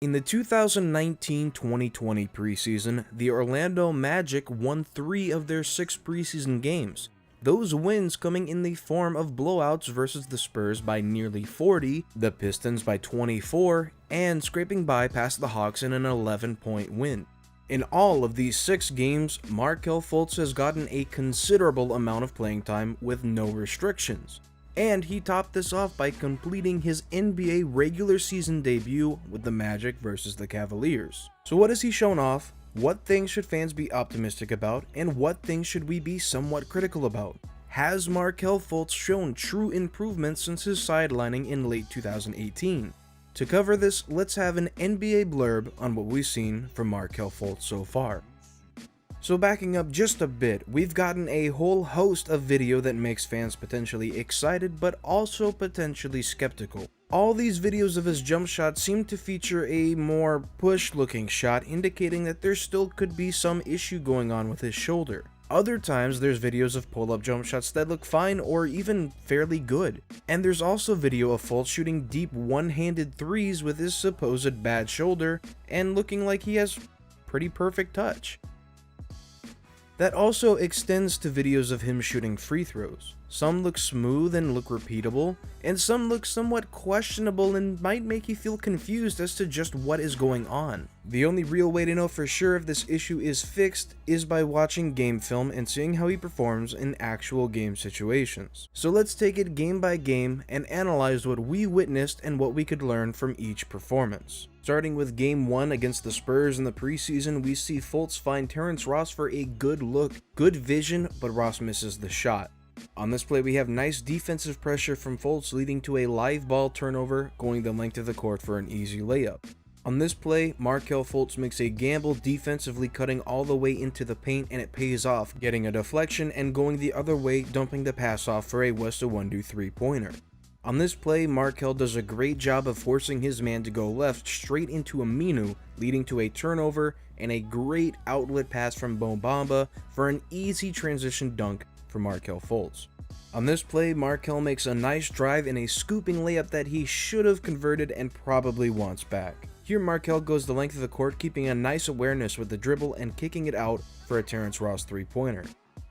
In the 2019-2020 preseason, the Orlando Magic won 3 of their 6 preseason games. Those wins coming in the form of blowouts versus the Spurs by nearly 40, the Pistons by 24, and scraping by past the Hawks in an 11-point win. In all of these 6 games, Markelle Fultz has gotten a considerable amount of playing time with no restrictions. And he topped this off by completing his NBA regular season debut with the Magic versus the Cavaliers. So what has he shown off? What things should fans be optimistic about? And what things should we be somewhat critical about? Has Markelle Fultz shown true improvement since his sidelining in late 2018? To cover this, let's have an NBA blurb on what we've seen from Markelle Fultz so far. So backing up just a bit, we've gotten a whole host of video that makes fans potentially excited but also potentially skeptical. All these videos of his jump shot seem to feature a more push looking shot, indicating that there still could be some issue going on with his shoulder. Other times there's videos of pull-up jump shots that look fine or even fairly good. And there's also video of Fultz shooting deep one-handed threes with his supposed bad shoulder and looking like he has pretty perfect touch. That also extends to videos of him shooting free throws. Some look smooth and look repeatable, and some look somewhat questionable and might make you feel confused as to just what is going on. The only real way to know for sure if this issue is fixed is by watching game film and seeing how he performs in actual game situations. So let's take it game by game and analyze what we witnessed and what we could learn from each performance. Starting with Game 1 against the Spurs in the preseason, we see Fultz find Terrence Ross for a good look, good vision, but Ross misses the shot. On this play, we have nice defensive pressure from Fultz leading to a live ball turnover, going the length of the court for an easy layup. On this play, Markelle Fultz makes a gamble defensively, cutting all the way into the paint, and it pays off, getting a deflection and going the other way, dumping the pass off for a West of Wondu 3-pointer. On this play, Markelle does a great job of forcing his man to go left straight into Aminu, leading to a turnover and a great outlet pass from Mo Bamba for an easy transition dunk for Markelle Fultz. On this play, Markelle makes a nice drive and a scooping layup that he should have converted and probably wants back. Here Markelle goes the length of the court, keeping a nice awareness with the dribble and kicking it out for a Terrence Ross 3-pointer.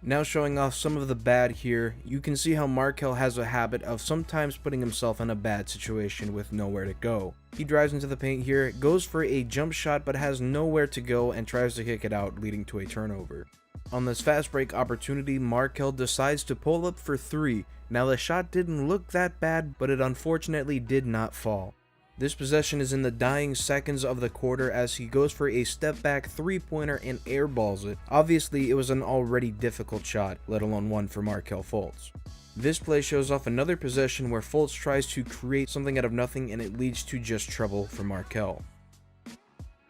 Now showing off some of the bad here, you can see how Markelle has a habit of sometimes putting himself in a bad situation with nowhere to go. He drives into the paint here, goes for a jump shot but has nowhere to go and tries to kick it out, leading to a turnover. On this fast break opportunity, Markelle decides to pull up for 3. Now the shot didn't look that bad, but it unfortunately did not fall. This possession is in the dying seconds of the quarter as he goes for a step back 3-pointer and airballs it. Obviously, it was an already difficult shot, let alone one for Markelle Fultz. This play shows off another possession where Fultz tries to create something out of nothing and it leads to just trouble for Markelle.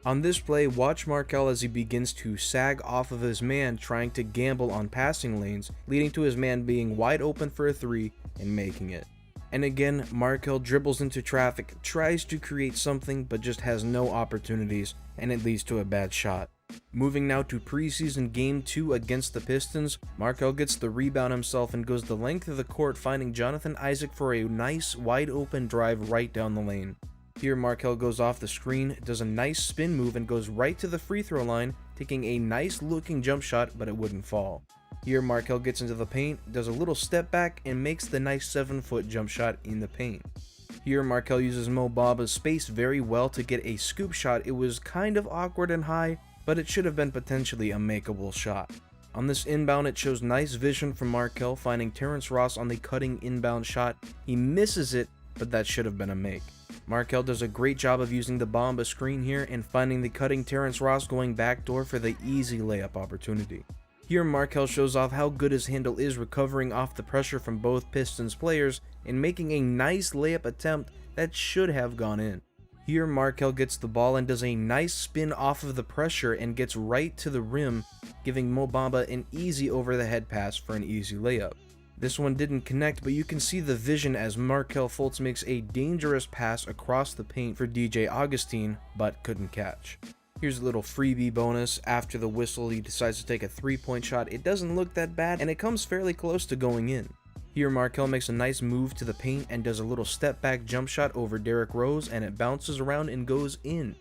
On this play, watch Markelle as he begins to sag off of his man, trying to gamble on passing lanes, leading to his man being wide open for a 3 and making it. And again, Markelle dribbles into traffic, tries to create something, but just has no opportunities, and it leads to a bad shot. Moving now to preseason Game 2 against the Pistons, Markelle gets the rebound himself and goes the length of the court, finding Jonathan Isaac for a nice wide open drive right down the lane. Here Markelle goes off the screen, does a nice spin move and goes right to the free throw line, taking a nice looking jump shot, but it wouldn't fall. Here Markelle gets into the paint, does a little step back and makes the nice 7-foot jump shot in the paint. Here Markelle uses Mo Bamba's space very well to get a scoop shot. It was kind of awkward and high, but it should have been potentially a makeable shot. On this inbound, it shows nice vision from Markelle, finding Terrence Ross on the cutting inbound shot. He misses it, but that should have been a make. Markelle does a great job of using the Bamba screen here and finding the cutting Terrence Ross going backdoor for the easy layup opportunity. Here Markelle shows off how good his handle is, recovering off the pressure from both Pistons players and making a nice layup attempt that should have gone in. Here Markelle gets the ball and does a nice spin off of the pressure and gets right to the rim, giving Mo Bamba an easy over the head pass for an easy layup. This one didn't connect, but you can see the vision as Markelle Fultz makes a dangerous pass across the paint for DJ Augustine, but couldn't catch. Here's a little freebie bonus. After the whistle, he decides to take a 3-point shot. It doesn't look that bad, and it comes fairly close to going in. Here, Markelle makes a nice move to the paint and does a little step back jump shot over Derrick Rose, and it bounces around and goes in.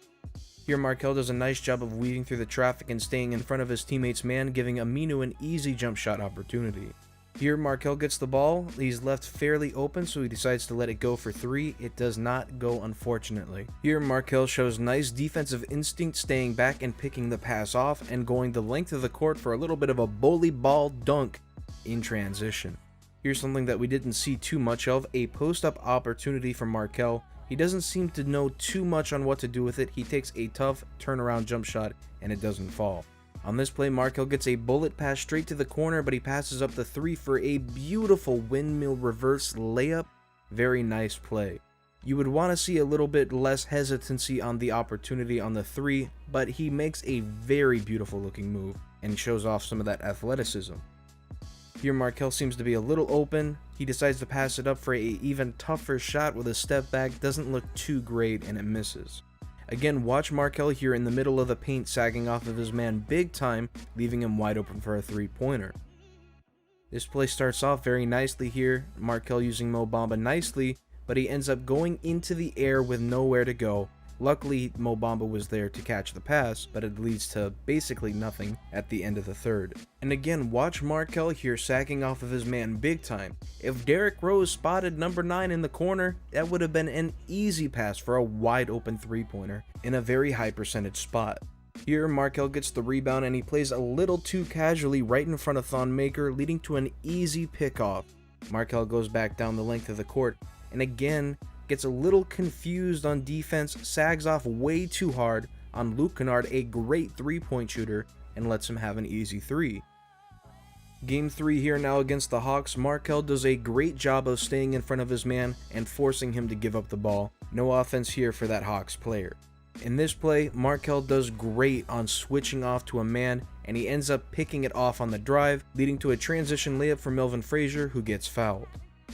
Here Markelle does a nice job of weaving through the traffic and staying in front of his teammate's man, giving Aminu an easy jump shot opportunity. Here Markelle gets the ball, he's left fairly open, so he decides to let it go for 3. It does not go, unfortunately. Here Markelle shows nice defensive instinct, staying back and picking the pass off and going the length of the court for a little bit of a bully ball dunk in transition. Here's something that we didn't see too much of, a post-up opportunity from Markelle. He doesn't seem to know too much on what to do with it. He takes a tough turnaround jump shot and it doesn't fall. On this play, Markelle gets a bullet pass straight to the corner, but he passes up the 3 for a beautiful windmill reverse layup. Very nice play. You would want to see a little bit less hesitancy on the opportunity on the 3, but he makes a very beautiful looking move and shows off some of that athleticism. Here Markelle seems to be a little open. He decides to pass it up for an even tougher shot with a step back. Doesn't look too great and it misses. Again, watch Markelle here in the middle of the paint, sagging off of his man big time, leaving him wide open for a 3-pointer. This play starts off very nicely here, Markelle using Mo Bamba nicely, but he ends up going into the air with nowhere to go. Luckily, Mo Bamba was there to catch the pass, but it leads to basically nothing at the end of the third. And again, watch Markelle here sagging off of his man big time. If Derrick Rose spotted number 9 in the corner, that would have been an easy pass for a wide open 3-pointer in a very high percentage spot. Here, Markelle gets the rebound and he plays a little too casually right in front of Thon Maker, leading to an easy pickoff. Markelle goes back down the length of the court, and again, gets a little confused on defense, sags off way too hard on Luke Kennard, a great 3-point shooter, and lets him have an easy 3. Game 3 here now against the Hawks. Markelle does a great job of staying in front of his man and forcing him to give up the ball. No offense here for that Hawks player. In this play, Markelle does great on switching off to a man, and he ends up picking it off on the drive, leading to a transition layup for Melvin Frazier, who gets fouled.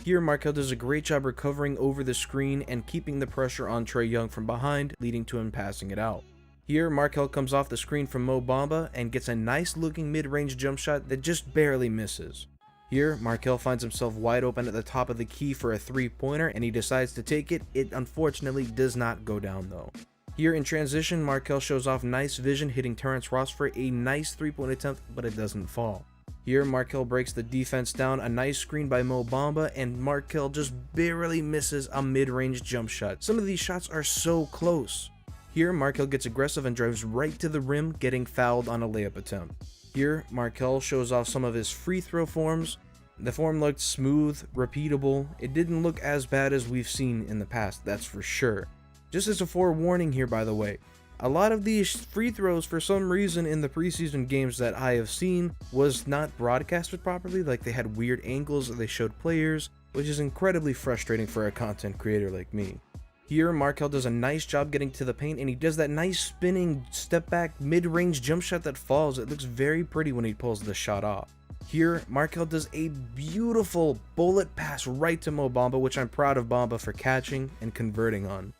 Here, Markelle does a great job recovering over the screen and keeping the pressure on Trae Young from behind, leading to him passing it out. Here, Markelle comes off the screen from Mo Bamba and gets a nice looking mid-range jump shot that just barely misses. Here, Markelle finds himself wide open at the top of the key for a 3-pointer and he decides to take it. It unfortunately does not go down though. Here in transition, Markelle shows off nice vision, hitting Terrence Ross for a nice 3-point attempt, but it doesn't fall. Here, Markelle breaks the defense down, a nice screen by Mo Bamba, and Markelle just barely misses a mid-range jump shot. Some of these shots are so close. Here, Markelle gets aggressive and drives right to the rim, getting fouled on a layup attempt. Here, Markelle shows off some of his free throw forms. The form looked smooth, repeatable. It didn't look as bad as we've seen in the past, that's for sure. Just as a forewarning here, by the way, a lot of these free throws, for some reason in the preseason games that I have seen, was not broadcasted properly. Like, they had weird angles or they showed players, which is incredibly frustrating for a content creator like me. Here, Markelle does a nice job getting to the paint, and he does that nice spinning step back mid-range jump shot that falls. It looks very pretty when he pulls the shot off. Here, Markelle does a beautiful bullet pass right to Mo Bamba, which I'm proud of Bamba for catching and converting on.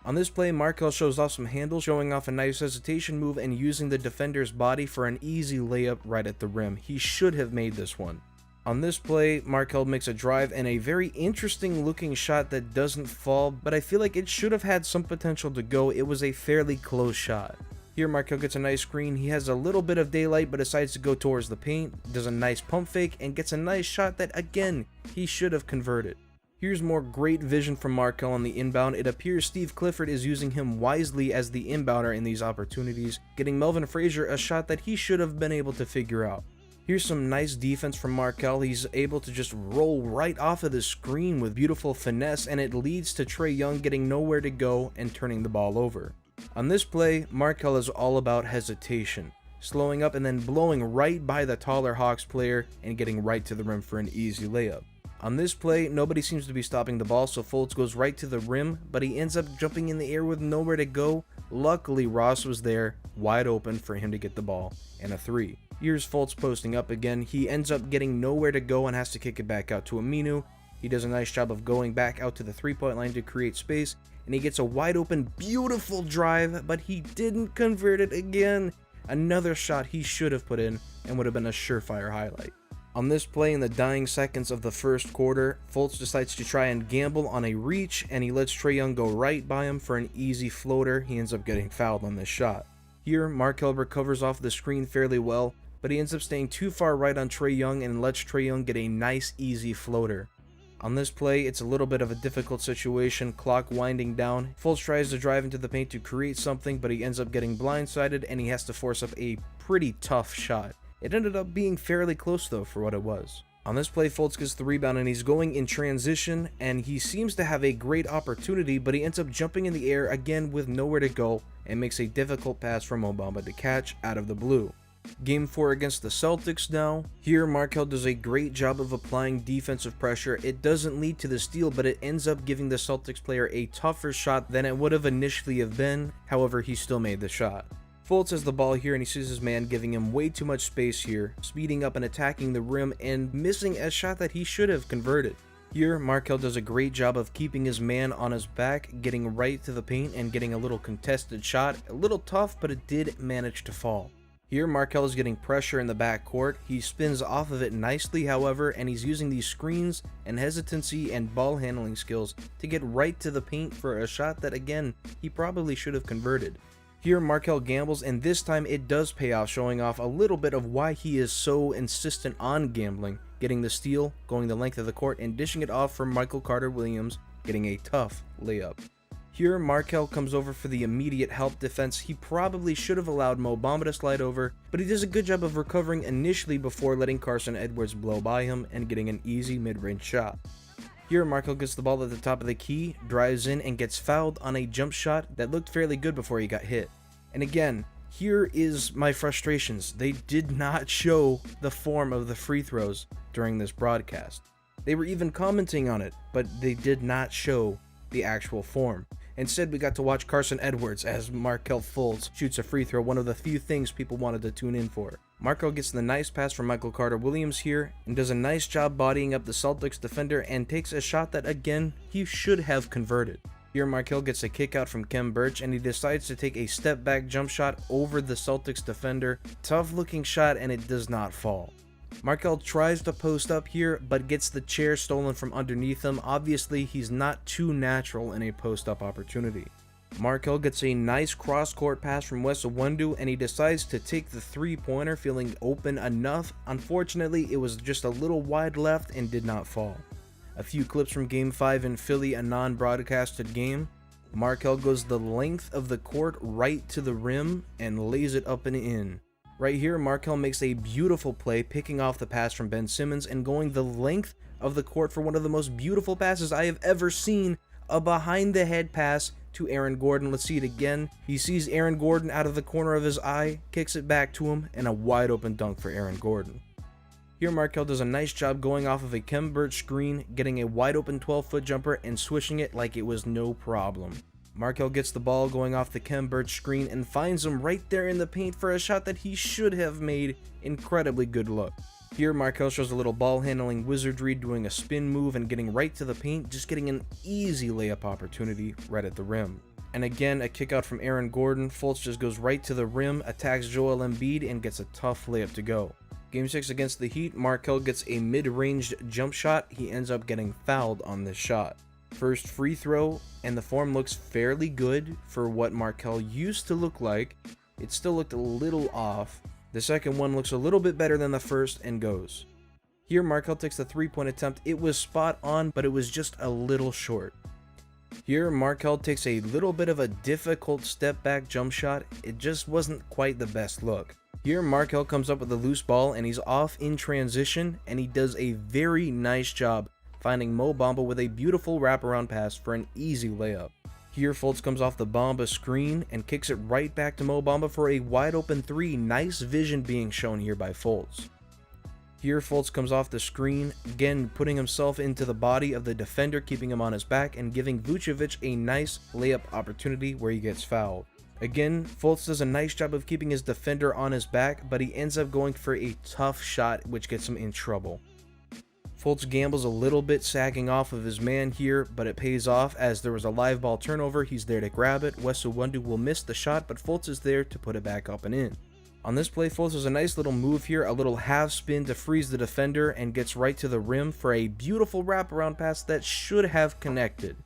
On this play, Markelle shows off some handles, showing off a nice hesitation move and using the defender's body for an easy layup right at the rim. He should have made this one. On this play, Markelle makes a drive and a very interesting looking shot that doesn't fall, but I feel like it should have had some potential to go. It was a fairly close shot. Here, Markelle gets a nice screen. He has a little bit of daylight, but decides to go towards the paint, does a nice pump fake, and gets a nice shot that, again, he should have converted. Here's more great vision from Markelle on the inbound. It appears Steve Clifford is using him wisely as the inbounder in these opportunities, getting Melvin Frazier a shot that he should have been able to figure out. Here's some nice defense from Markelle. He's able to just roll right off of the screen with beautiful finesse, and it leads to Trae Young getting nowhere to go and turning the ball over. On this play, Markelle is all about hesitation, slowing up and then blowing right by the taller Hawks player and getting right to the rim for an easy layup. On this play, nobody seems to be stopping the ball, so Fultz goes right to the rim, but he ends up jumping in the air with nowhere to go. Luckily, Ross was there, wide open for him to get the ball, and a 3. Here's Fultz posting up again. He ends up getting nowhere to go and has to kick it back out to Aminu. He does a nice job of going back out to the 3-point line to create space, and he gets a wide open, beautiful drive, but he didn't convert it again. Another shot he should have put in and would have been a surefire highlight. On this play, in the dying seconds of the first quarter, Fultz decides to try and gamble on a reach, and he lets Trae Young go right by him for an easy floater. He ends up getting fouled on this shot. Here, Markelle recovers off the screen fairly well, but he ends up staying too far right on Trae Young and lets Trae Young get a nice easy floater. On this play, it's a little bit of a difficult situation, clock winding down. Fultz tries to drive into the paint to create something, but he ends up getting blindsided and he has to force up a pretty tough shot. It ended up being fairly close though for what it was. On this play, Fultz gets the rebound and he's going in transition, and he seems to have a great opportunity, but he ends up jumping in the air again with nowhere to go and makes a difficult pass for Mo Bamba to catch out of the blue. Game 4 against the Celtics now. Here, Markelle does a great job of applying defensive pressure. It doesn't lead to the steal, but it ends up giving the Celtics player a tougher shot than it would have initially have been. However, he still made the shot. Fultz has the ball here and he sees his man giving him way too much space here, speeding up and attacking the rim and missing a shot that he should have converted. Here, Markelle does a great job of keeping his man on his back, getting right to the paint and getting a little contested shot. A little tough, but it did manage to fall. Here, Markelle is getting pressure in the backcourt. He spins off of it nicely, however, and he's using these screens and hesitancy and ball handling skills to get right to the paint for a shot that, again, he probably should have converted. Here, Markelle gambles, and this time it does pay off, showing off a little bit of why he is so insistent on gambling, getting the steal, going the length of the court, and dishing it off for Michael Carter-Williams, getting a tough layup. Here, Markelle comes over for the immediate help defense. He probably should have allowed Mo Bamba to slide over, but he does a good job of recovering initially before letting Carson Edwards blow by him and getting an easy mid-range shot. Here, Markelle gets the ball at the top of the key, drives in, and gets fouled on a jump shot that looked fairly good before he got hit. And again, here is my frustrations. They did not show the form of the free throws during this broadcast. They were even commenting on it, but they did not show the actual form. Instead, we got to watch Carson Edwards as Markelle Fultz shoots a free throw, one of the few things people wanted to tune in for. Markelle gets the nice pass from Michael Carter-Williams here and does a nice job bodying up the Celtics defender and takes a shot that, again, he should have converted. Here, Markelle gets a kick out from Khem Birch and he decides to take a step back jump shot over the Celtics defender. Tough looking shot, and it does not fall. Markelle tries to post up here, but gets the chair stolen from underneath him. Obviously, he's not too natural in a post-up opportunity. Markelle gets a nice cross-court pass from Wes Iwundu, and he decides to take the three-pointer, feeling open enough. Unfortunately, it was just a little wide left and did not fall. A few clips from Game 5 in Philly, a non-broadcasted game. Markelle goes the length of the court right to the rim and lays it up and in. Right here, Markelle makes a beautiful play, picking off the pass from Ben Simmons and going the length of the court for one of the most beautiful passes I have ever seen, a behind-the-head pass to Aaron Gordon. Let's see it again. He sees Aaron Gordon out of the corner of his eye, kicks it back to him, and a wide-open dunk for Aaron Gordon. Here, Markelle does a nice job going off of a Khem Birch screen, getting a wide-open 12-foot jumper and swishing it like it was no problem. Markelle gets the ball going off the Khem Birch screen and finds him right there in the paint for a shot that he should have made. Incredibly good look. Here, Markelle shows a little ball handling wizardry, doing a spin move and getting right to the paint, just getting an easy layup opportunity right at the rim. And again, a kick out from Aaron Gordon. Fultz just goes right to the rim, attacks Joel Embiid, and gets a tough layup to go. Game 6 against the Heat, Markelle gets a mid-ranged jump shot. He ends up getting fouled on this shot. First free throw, and the form looks fairly good for what Markelle used to look like. It still looked a little off. The second one looks a little bit better than the first and goes. Here, Markelle takes the three-point attempt. It was spot on, but it was just a little short. Here, Markelle takes a little bit of a difficult step-back jump shot. It just wasn't quite the best look. Here, Markelle comes up with a loose ball, and he's off in transition, and he does a very nice job finding Mo Bamba with a beautiful wraparound pass for an easy layup. Here, Fultz comes off the Bamba screen and kicks it right back to Mo Bamba for a wide open three. Nice vision being shown here by Fultz. Here, Fultz comes off the screen, again putting himself into the body of the defender, keeping him on his back and giving Vucevic a nice layup opportunity where he gets fouled. Again, Fultz does a nice job of keeping his defender on his back, but he ends up going for a tough shot which gets him in trouble. Fultz gambles a little bit, sagging off of his man here, but it pays off as there was a live ball turnover. He's there to grab it. Wes Iwundu will miss the shot, but Fultz is there to put it back up and in. On this play, Fultz does a nice little move here, a little half spin to freeze the defender, and gets right to the rim for a beautiful wraparound pass that should have connected.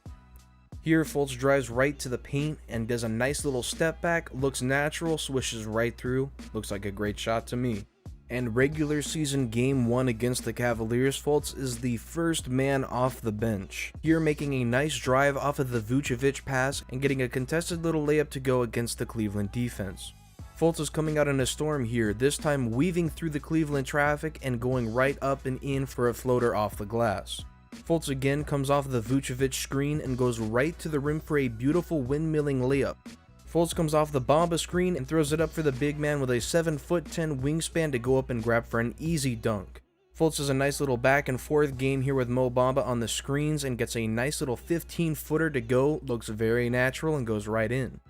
Here, Fultz drives right to the paint and does a nice little step back, looks natural, swishes right through, looks like a great shot to me. And regular season game 1 against the Cavaliers, Fultz is the first man off the bench. Here, making a nice drive off of the Vucevic pass and getting a contested little layup to go against the Cleveland defense. Fultz is coming out in a storm here, this time weaving through the Cleveland traffic and going right up and in for a floater off the glass. Fultz again comes off the Vucevic screen and goes right to the rim for a beautiful windmilling layup. Fultz comes off the Bamba screen and throws it up for the big man with a 7'10" wingspan to go up and grab for an easy dunk. Fultz does a nice little back and forth game here with Mo Bamba on the screens and gets a nice little 15-footer to go, looks very natural and goes right in.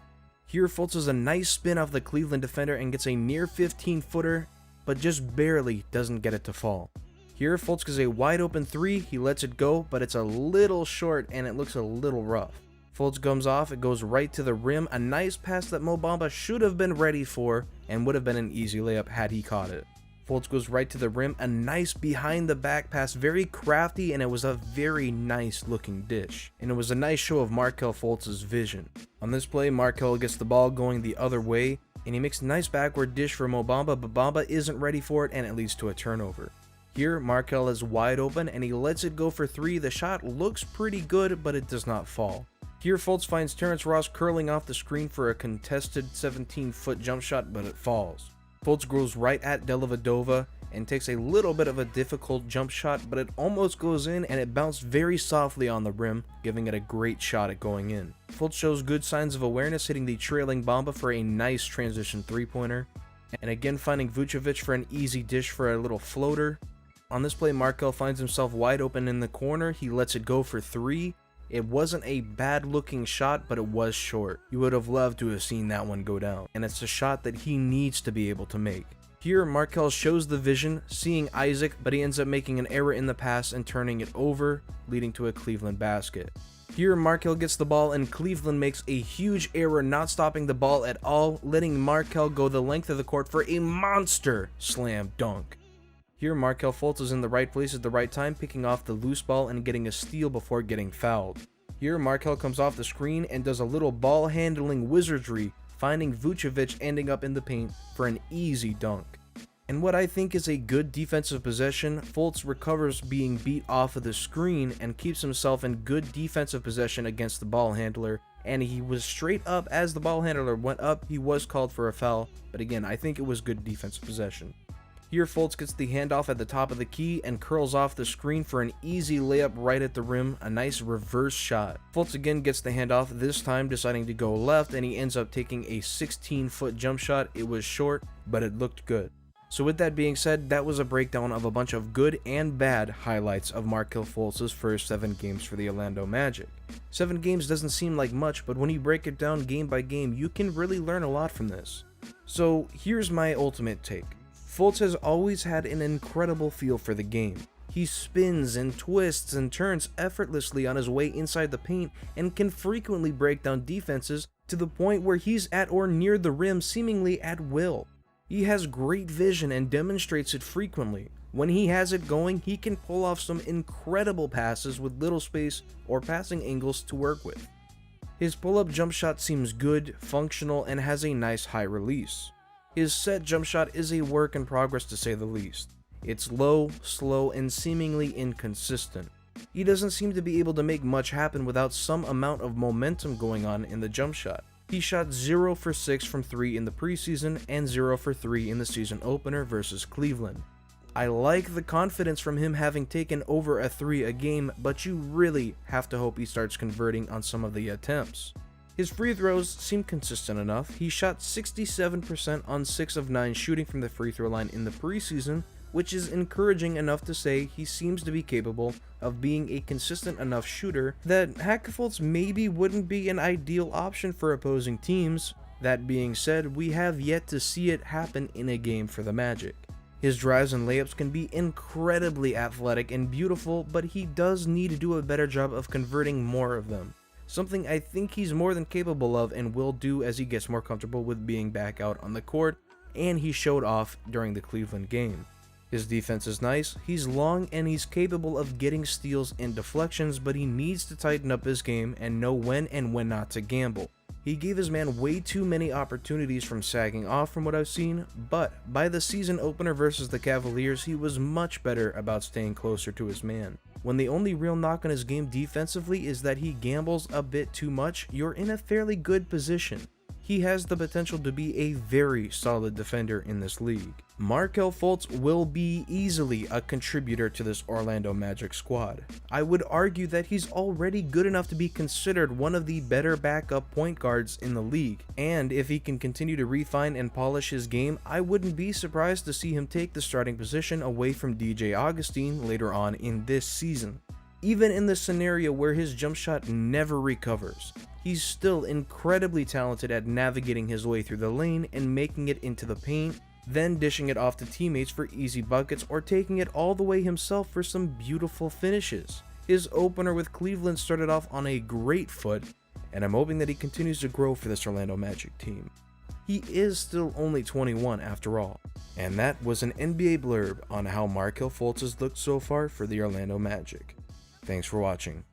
Here, Fultz does a nice spin off the Cleveland defender and gets a near 15-footer, but just barely doesn't get it to fall. Here, Fultz gets a wide open 3, he lets it go, but it's a little short and it looks a little rough. Fultz comes off, it goes right to the rim, a nice pass that Mo Bamba should have been ready for and would have been an easy layup had he caught it. Fultz goes right to the rim, a nice behind the back pass, very crafty, and it was a very nice looking dish. And it was a nice show of Markelle Fultz's vision. On this play, Markelle gets the ball going the other way, and he makes a nice backward dish for Mo Bamba, but Bamba isn't ready for it and it leads to a turnover. Here, Markelle is wide open and he lets it go for 3. The shot looks pretty good, but it does not fall. Here, Fultz finds Terrence Ross curling off the screen for a contested 17-foot jump shot, but it falls. Fultz goes right at Dellavedova and takes a little bit of a difficult jump shot, but it almost goes in and it bounced very softly on the rim, giving it a great shot at going in. Fultz shows good signs of awareness, hitting the trailing Bamba for a nice transition 3-pointer, and again finding Vucevic for an easy dish for a little floater. On this play, Markelle finds himself wide open in the corner, he lets it go for 3. It wasn't a bad looking shot, but it was short. You would have loved to have seen that one go down, and it's a shot that he needs to be able to make. Here, Markelle shows the vision, seeing Isaac, but he ends up making an error in the pass and turning it over, leading to a Cleveland basket. Here, Markelle gets the ball and Cleveland makes a huge error, not stopping the ball at all, letting Markelle go the length of the court for a monster slam dunk. Here, Markelle Fultz is in the right place at the right time, picking off the loose ball and getting a steal before getting fouled. Here, Markelle comes off the screen and does a little ball handling wizardry, finding Vucevic ending up in the paint for an easy dunk. And what I think is a good defensive possession, Fultz recovers being beat off of the screen and keeps himself in good defensive possession against the ball handler, and he was straight up as the ball handler went up. He was called for a foul, but again, I think it was good defensive possession. Here, Fultz gets the handoff at the top of the key and curls off the screen for an easy layup right at the rim, a nice reverse shot. Fultz again gets the handoff, this time deciding to go left, and he ends up taking a 16-foot jump shot. It was short, but it looked good. So with that being said, that was a breakdown of a bunch of good and bad highlights of Markelle Fultz's first 7 games for the Orlando Magic. 7 games doesn't seem like much, but when you break it down game by game, you can really learn a lot from this. So here's my ultimate take. Fultz has always had an incredible feel for the game. He spins and twists and turns effortlessly on his way inside the paint and can frequently break down defenses to the point where he's at or near the rim seemingly at will. He has great vision and demonstrates it frequently. When he has it going, he can pull off some incredible passes with little space or passing angles to work with. His pull-up jump shot seems good, functional, and has a nice high release. His set jump shot is a work in progress to say the least. It's low, slow, and seemingly inconsistent. He doesn't seem to be able to make much happen without some amount of momentum going on in the jump shot. He shot 0 for 6 from 3 in the preseason and 0 for 3 in the season opener versus Cleveland. I like the confidence from him having taken over a 3 a game, but you really have to hope he starts converting on some of the attempts. His free throws seem consistent enough. He shot 67% on 6 of 9 shooting from the free throw line in the preseason, which is encouraging enough to say he seems to be capable of being a consistent enough shooter that Fultz maybe wouldn't be an ideal option for opposing teams. That being said, we have yet to see it happen in a game for the Magic. His drives and layups can be incredibly athletic and beautiful, but he does need to do a better job of converting more of them. Something I think he's more than capable of and will do as he gets more comfortable with being back out on the court and he showed off during the Cleveland game. His defense is nice, he's long, and he's capable of getting steals and deflections, but he needs to tighten up his game and know when and when not to gamble. He gave his man way too many opportunities from sagging off from what I've seen, but by the season opener versus the Cavaliers, he was much better about staying closer to his man. When the only real knock on his game defensively is that he gambles a bit too much, you're in a fairly good position. He has the potential to be a very solid defender in this league. Markelle Fultz will be easily a contributor to this Orlando Magic squad. I would argue that he's already good enough to be considered one of the better backup point guards in the league, and if he can continue to refine and polish his game, I wouldn't be surprised to see him take the starting position away from DJ Augustin later on in this season. Even in the scenario where his jump shot never recovers, he's still incredibly talented at navigating his way through the lane and making it into the paint, then dishing it off to teammates for easy buckets or taking it all the way himself for some beautiful finishes. His opener with Cleveland started off on a great foot, and I'm hoping that he continues to grow for this Orlando Magic team. He is still only 21 after all. And that was an NBA blurb on how Markelle Fultz has looked so far for the Orlando Magic. Thanks for watching.